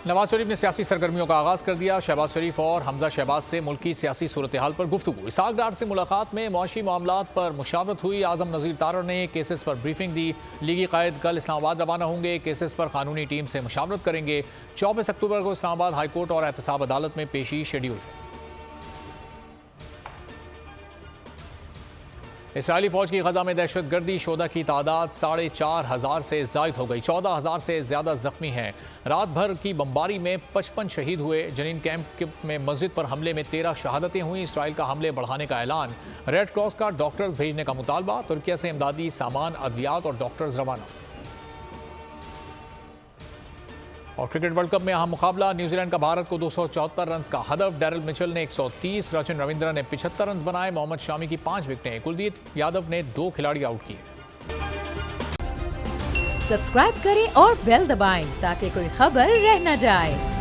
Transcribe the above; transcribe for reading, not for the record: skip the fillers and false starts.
नवाज शरीफ ने सियासी सरगर्मियों का आगाज कर दिया। शहबाज शरीफ और हमजा शहबाज से मुल्की सियासी सूरत हाल पर गुफ्तगू। इसहाक डार से मुलाकात में मुआशी मामलात पर मुशावरत हुई। आजम नज़ीर तारड़ ने केसेस पर ब्रीफिंग दी। लीगी कायद कल इस्लामाबाद रवाना होंगे। केसेस पर कानूनी टीम से मुशावरत करेंगे। 24 अक्टूबर को इस्लामाबाद हाईकोर्ट और एहतसाब अदालत में पेशी शेड्यूल है। इसराइली फौज की गजा में दहशत गर्दी शोधा की तादाद 4,500 से जायद हो गई। 14,000 से ज्यादा जख्मी हैं। रात भर की बमबारी में 55 शहीद हुए। जनीन कैंप में मस्जिद पर हमले में 13 शहादतें हुई। इसराइल का हमले बढ़ाने का ऐलान। रेड क्रॉस का डॉक्टर्स भेजने का मुतालबा। तुर्किया से इमदादी सामान, अद्वियात और डॉक्टर्स रवाना। और क्रिकेट वर्ल्ड कप में अहम मुकाबला। न्यूजीलैंड का भारत को 274 रन का हदफ। डैरिल मिचेल ने 130, सचिन रविंद्र ने 75 रन बनाए। मोहम्मद शामी की 5 विकेटें। कुलदीप यादव ने 2 खिलाड़ी आउट किए। सब्सक्राइब करें और बेल दबाएं ताकि कोई खबर रह न जाए।